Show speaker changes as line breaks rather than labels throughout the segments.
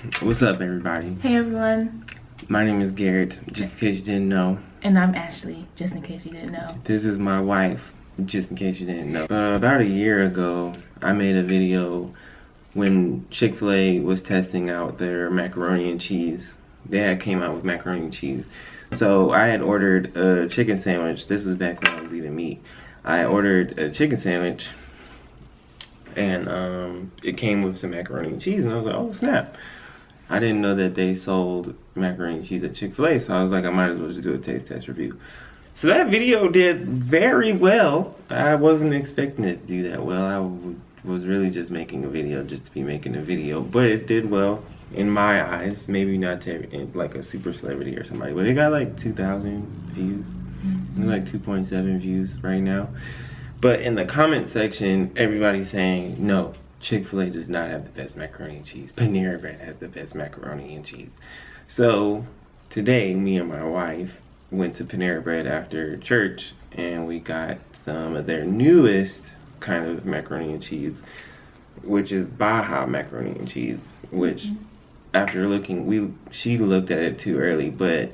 What's up, everybody?
Hey everyone.
My name is Garrett, just in case you didn't know.
And I'm Ashley, just in case you didn't know.
This is my wife, just in case you didn't know. About a year ago, I made a video when Chick-fil-A was testing out their macaroni and cheese. They had came out with macaroni and cheese. So I had ordered a chicken sandwich. This was back when I was eating meat. I ordered a chicken sandwich and it came with some macaroni and cheese, and I was like, oh snap. I didn't know that they sold macaroni and cheese at Chick-fil-A, so I was like, I might as well just do a taste test review. So that video did very well. I wasn't expecting it to do that well. I was really just making a video just to be making a video, but it did well in my eyes. Maybe not to like a super celebrity or somebody, but it got like 2,000 views. It's like 2.7 views right now. But in the comment section, everybody's saying, no, Chick-fil-A does not have the best macaroni and cheese. Panera Bread has the best macaroni and cheese. So today, me and my wife went to Panera Bread after church, and we got some of their newest kind of macaroni and cheese, which is Baja macaroni and cheese, which after looking, she looked at it too early, but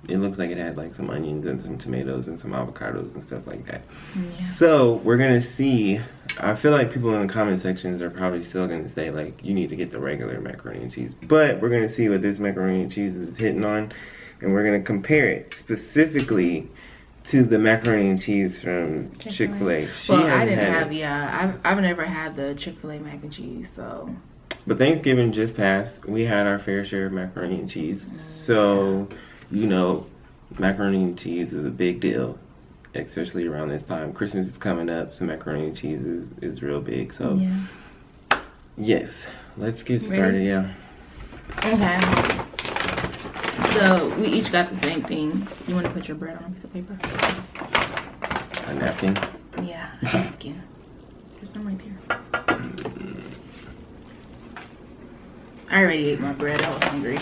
it looks like it had like some onions and some tomatoes and some avocados and stuff like that. Yeah. So we're gonna see. I feel like people in the comment sections are probably still gonna say like, you need to get the regular macaroni and cheese. But we're gonna see what this macaroni and cheese is hitting on, and we're gonna compare it specifically to the macaroni and cheese from Chick-fil-A.
Well, I didn't have, I've never had the Chick-fil-A mac and cheese, so. But
Thanksgiving just passed. We had our fair share of macaroni and cheese. So, you know, macaroni and cheese is a big deal, especially around this time. Christmas is coming up, so macaroni and cheese is real big. So, yes, let's get started. Yeah.
Okay. So we each got the same thing. You want to put your bread on a piece of paper?
A napkin?
Yeah, a napkin. There's some right here. I already ate my bread. I was hungry.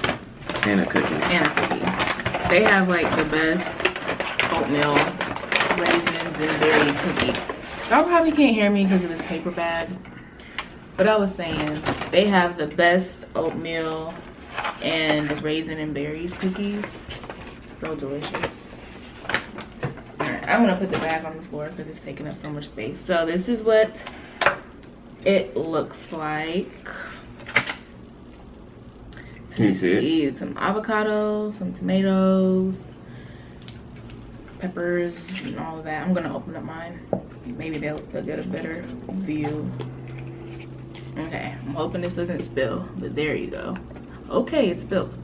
And a cookie.
And a cookie. They have like the best oatmeal, raisins, and berry cookie. Y'all probably can't hear me because of this paper bag. But I was saying, they have the best oatmeal and raisin and berries cookie. So delicious. Alright, I'm gonna put the bag on the floor because it's taking up so much space. So this is what it looks like.
Can you see it?
Some avocados, some tomatoes, peppers, and all of that. I'm gonna open up mine. Maybe they'll get a better view. Okay, I'm hoping this doesn't spill, but there you go. Okay, it spilled.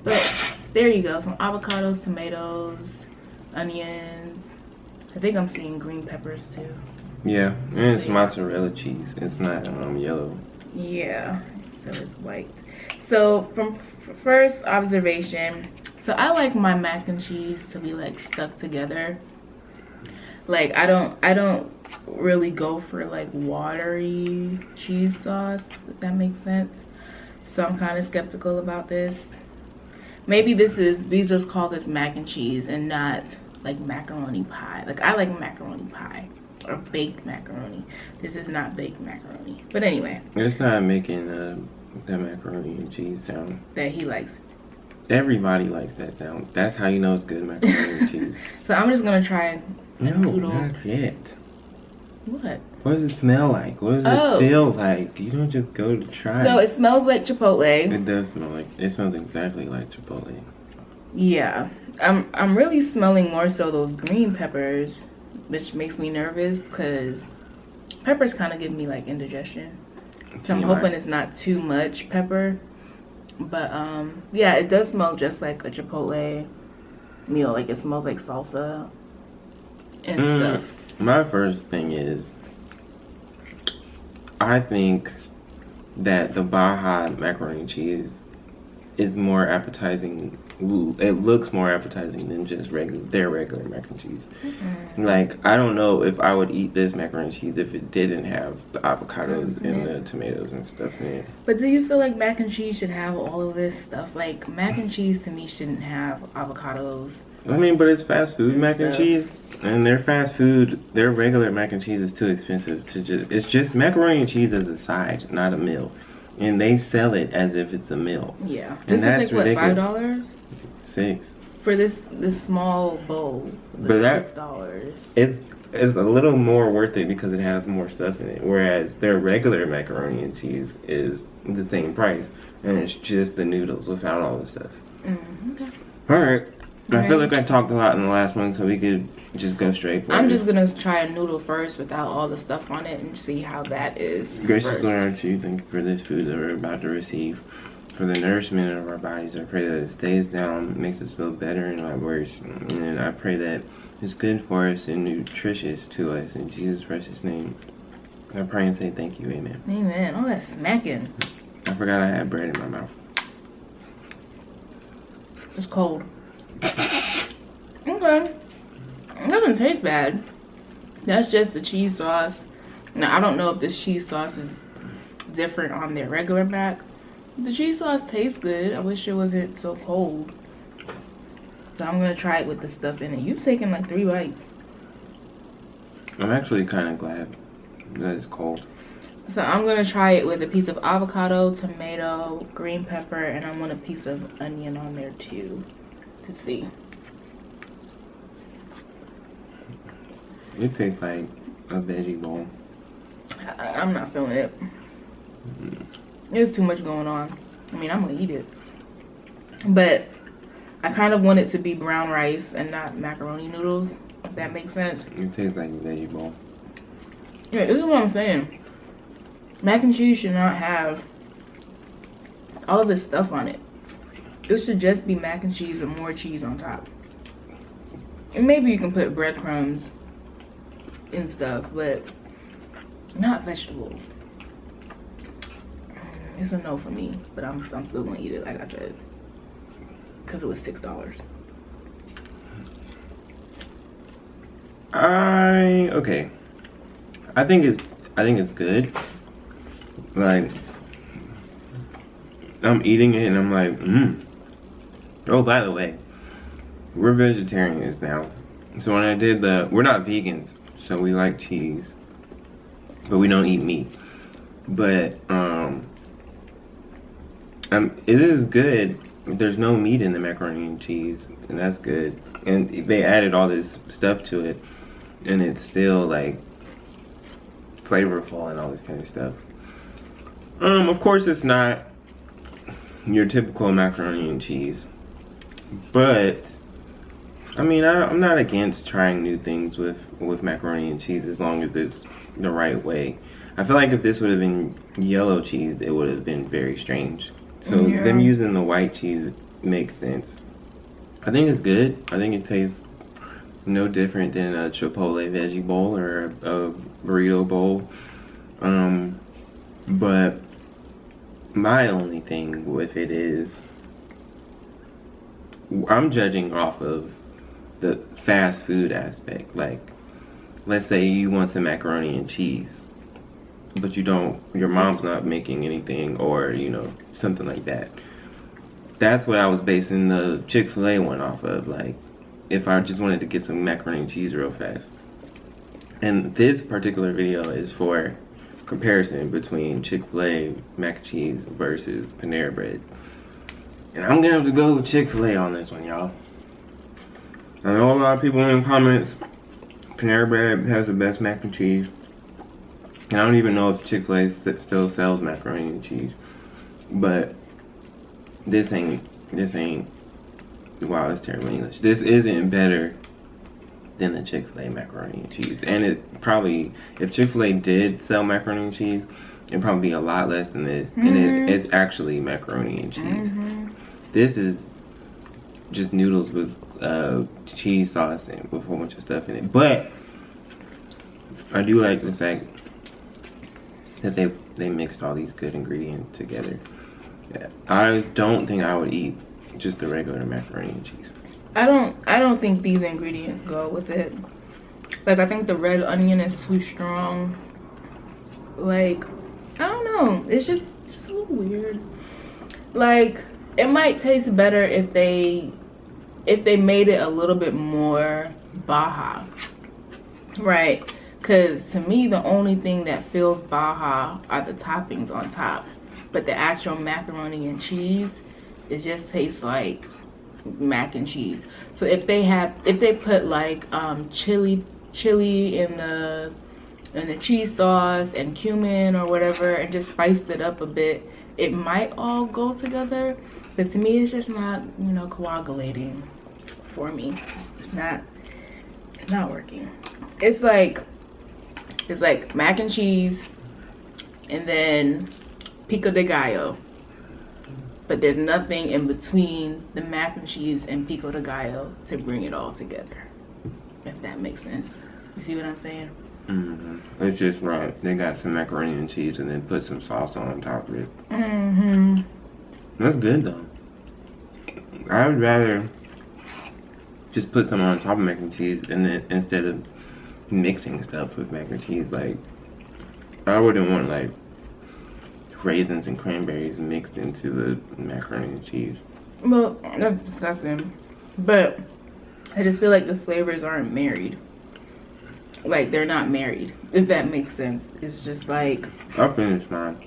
But there you go. Some avocados, tomatoes, onions. I think I'm seeing green peppers too.
Yeah, and it's mozzarella cheese. It's not yellow.
Yeah, so it's white. So from first observation, so I like my mac and cheese to be like stuck together. Like I don't really go for like watery cheese sauce, if that makes sense. So I'm kind of skeptical about this. Maybe we just call this mac and cheese and not like macaroni pie. Like I like macaroni pie or baked macaroni. This is not baked macaroni. But anyway.
It's not making that macaroni and cheese sound.
That he likes.
Everybody likes that sound. That's how you know it's good macaroni and cheese.
So I'm just gonna try noodle.
Not yet.
What?
What does it smell like? What does it feel like? You don't just go to try.
So it smells like Chipotle.
It does smell like, it smells exactly like Chipotle.
Yeah. I'm really smelling more so those green peppers, which makes me nervous because peppers kind of give me like indigestion. So I'm hoping it's not too much pepper. But yeah, it does smell just like a Chipotle meal. Like it smells like salsa and stuff.
My first thing is, I think that the Baja macaroni and cheese is more appetizing. It looks more appetizing than just their regular mac and cheese. Like, I don't know if I would eat this macaroni and cheese if it didn't have the avocados and the tomatoes and stuff in it.
But do you feel like mac and cheese should have all of this stuff? Like, mac and cheese to me shouldn't have avocados.
I mean, but it's fast food mac and cheese, and their fast food, their regular mac and cheese is too expensive to it's just macaroni and cheese as a side, not a meal. and they sell it as if it's a meal.
Yeah.
And
This is
that's
like what,
ridiculous.
$5
$6.
for this small bowl.
But that
$6.
it's a little more worth it because it has more stuff in it. Whereas their regular macaroni and cheese is the same price, and it's just the noodles without all the stuff.
Okay.
All right. I feel
Right.
like I talked a lot in the last one, so we could just go straight for it.
I'm just gonna try a noodle first without all the stuff on it and see how that is.
Gracious
first.
Lord, to you, thank you for this food that we're about to receive. For the nourishment of our bodies, I pray that it stays down, makes us feel better and not worse. And I pray that it's good for us and nutritious to us. In Jesus' precious name, I pray and say thank you. Amen.
Amen. All that smacking.
I forgot I had bread in my mouth.
It's cold. Okay. It doesn't taste bad. That's just the cheese sauce. Now, I don't know if this cheese sauce is different on their regular mac. The cheese sauce tastes good. I wish it wasn't so cold. So I'm going to try it with the stuff in it. You've taken like 3 bites.
I'm actually kind of glad that it's cold.
So I'm going to try it with a piece of avocado, tomato, green pepper, and I want a piece of onion on there too. To see.
It tastes like a veggie bowl.
I'm not feeling it. There's too much going on. I mean, I'm gonna eat it. But I kind of want it to be brown rice and not macaroni noodles, if that makes sense.
It tastes like a veggie bowl.
Yeah, this is what I'm saying. Mac and cheese should not have all of this stuff on it. It should just be mac and cheese with more cheese on top. And maybe you can put breadcrumbs and stuff, but not vegetables. It's a no for me, but I'm still gonna eat it, like I said, because it was $6.
Okay. I think it's good. Like, I'm eating it and I'm like, Oh, by the way, we're vegetarians now. So when I did we're not vegans, so we like cheese, but we don't eat meat. But it is good. There's no meat in the macaroni and cheese, and that's good. And they added all this stuff to it, and it's still like flavorful and all this kind of stuff. Of course, it's not your typical macaroni and cheese, but I mean, I'm not against trying new things with macaroni and cheese as long as it's the right way. I feel like if this would have been yellow cheese, it would have been very strange. So
Yeah.
them using the white cheese makes sense. I think it's good. I think it tastes no different than a Chipotle veggie bowl or a burrito bowl. But my only thing with it is I'm judging off of the fast food aspect. Like, let's say you want some macaroni and cheese, but your mom's not making anything, or something like that. That's what I was basing the Chick-fil-A one off of. Like, if I just wanted to get some macaroni and cheese real fast. And this particular video is for comparison between Chick-fil-A mac and cheese versus Panera Bread. And I'm gonna have to go with Chick-fil-A on this one, y'all. I know a lot of people in the comments, Panera Bread has the best mac and cheese. And I don't even know if Chick-fil-A still sells macaroni and cheese. But this ain't, wow, that's terrible English. This isn't better than the Chick-fil-A macaroni and cheese. And it probably, if Chick-fil-A did sell macaroni and cheese, it'd probably be a lot less than this. And it's actually macaroni and cheese. This is just noodles with cheese sauce and with a whole bunch of stuff in it. But I do like the fact that they mixed all these good ingredients together. Yeah, I don't think I would eat just the regular macaroni and cheese.
I don't think these ingredients go with it. Like, I think the red onion is too strong. Like, I don't know. It's just a little weird. Like, it might taste better if they made it a little bit more Baja. Right? Because to me, the only thing that feels Baja are the toppings on top. but the actual macaroni and cheese, it just tastes like mac and cheese. So if they put like chili in the cheese sauce and cumin or whatever and just spiced it up a bit, it might all go together. But to me, it's just not, you know, coagulating for me. It's not working. It's like mac and cheese and then pico de gallo, but there's nothing in between the mac and cheese and pico de gallo to bring it all together, if that makes sense. You see what I'm saying?
Mm-hmm. It's just right. They got some macaroni and cheese and then put some sauce on top of it.
Mm-hmm.
That's good though. I would rather just put some on top of mac and cheese and then instead of mixing stuff with mac and cheese. Like, I wouldn't want like raisins and cranberries mixed into the macaroni and cheese.
Well, that's disgusting. But I just feel like the flavors aren't married. Like, they're not married, if that makes sense. It's just like,
I'll finish mine.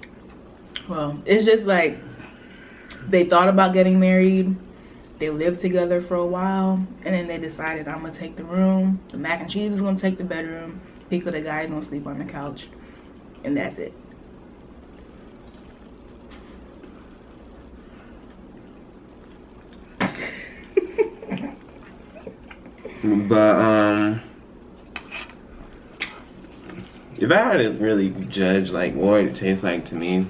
well, it's just like they thought about getting married. They lived together for a while, and then they decided, I'm gonna take the room, the mac and cheese is gonna take the bedroom, Pico the guy is gonna sleep on the couch, and that's it.
But if I had to really judge like what it tastes like to me,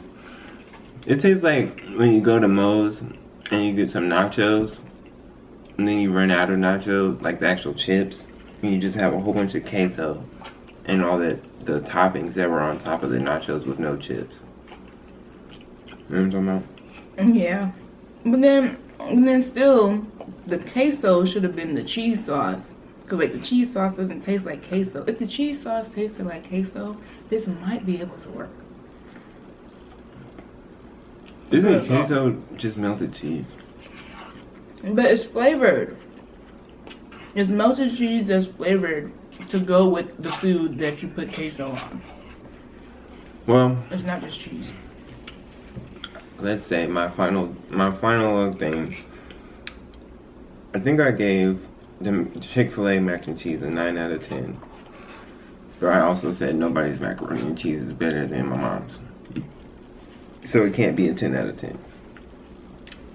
it tastes like when you go to Moe's and you get some nachos and then you run out of nachos, like the actual chips, and you just have a whole bunch of queso and all the toppings that were on top of the nachos with no chips. You know what I'm talking about?
Yeah, but then still the queso should have been the cheese sauce, because like the cheese sauce doesn't taste like queso. If the cheese sauce tasted like queso, this might be able to work.
Isn't queso just melted cheese?
But it's flavored. It's melted cheese that's flavored to go with the food that you put queso on.
Well,
It's not just cheese.
let's say my final thing. I think I gave the Chick-fil-A mac and cheese a 9 out of 10. But I also said nobody's macaroni and cheese is better than my mom's. So it can't be a 10 out of 10.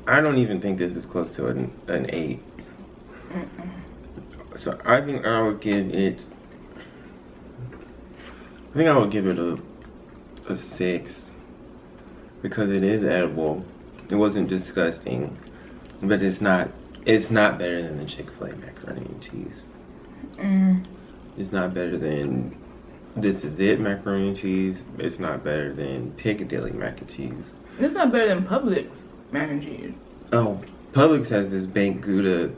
I don't even think this is close to an 8. So I think I would give it a 6. Because it is edible. It wasn't disgusting. But it's not better than the Chick-fil-A macaroni and cheese. It's not better than This Is It macaroni and cheese. It's not better than Piccadilly mac and cheese.
It's not better than Publix mac and cheese.
Oh, Publix has this baked Gouda.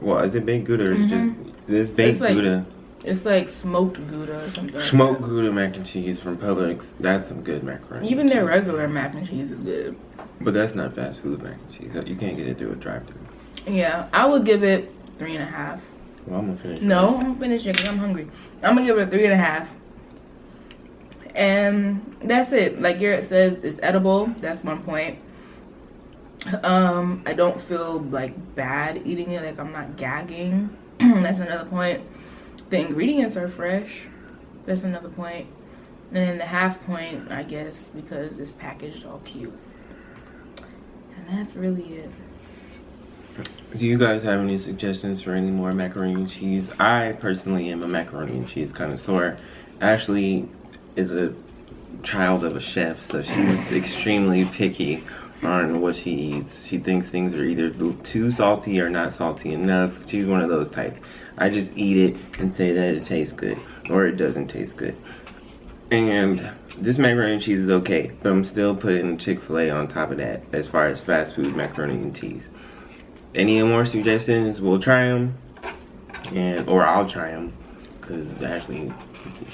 Well, is it baked Gouda or is it just this baked Gouda?
It's like smoked Gouda or something.
Smoked Gouda mac and cheese from Publix. That's some good macaroni.
Even their regular mac and cheese is good.
But that's not fast food mac and cheese. You can't get it through a drive-thru.
Yeah, I would give it 3.5.
Well, I'm gonna finish.
No, I'm gonna finish it because I'm hungry. I'm gonna give it a 3.5. And that's it. Like Garrett said, it's edible. That's one point. I don't feel like bad eating it. Like I'm not gagging. That's another point. The ingredients are fresh. That's another point. And then the half point, I guess, because it's packaged all cute. And that's really it.
Do you guys have any suggestions for any more macaroni and cheese? I personally am a macaroni and cheese connoisseur. Ashley is a child of a chef, so she's extremely picky on what she eats. She thinks things are either too salty or not salty enough. She's one of those types. I just eat it and say that it tastes good or it doesn't taste good. And this macaroni and cheese is okay, but I'm still putting Chick-fil-A on top of that as far as fast food macaroni and cheese. Any more suggestions? We'll try them, or I'll try them, because Ashley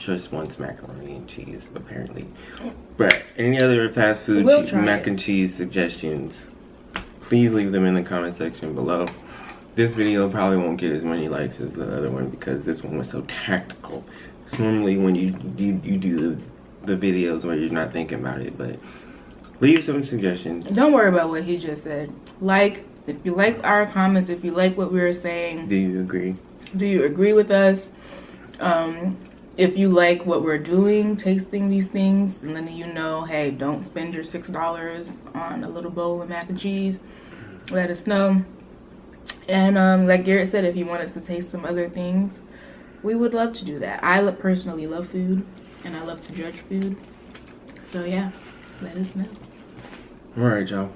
just wants macaroni and cheese apparently. But any other fast food mac and cheese suggestions, please leave them in the comment section below. This video probably won't get as many likes as the other one because this one was so tactical. It's normally when you do the videos where you're not thinking about it, but Leave some suggestions.
Don't worry about what he just said. Like, if you like our comments, if you like what we were saying.
Do you agree?
Do you agree with us? If you like what we're doing, tasting these things, and then you know, hey, don't spend your $6 on a little bowl of mac and cheese. Let us know. And like Garrett said, if you want us to taste some other things, we would love to do that. I personally love food, and I love to judge food. So yeah, let us know.
All right, y'all.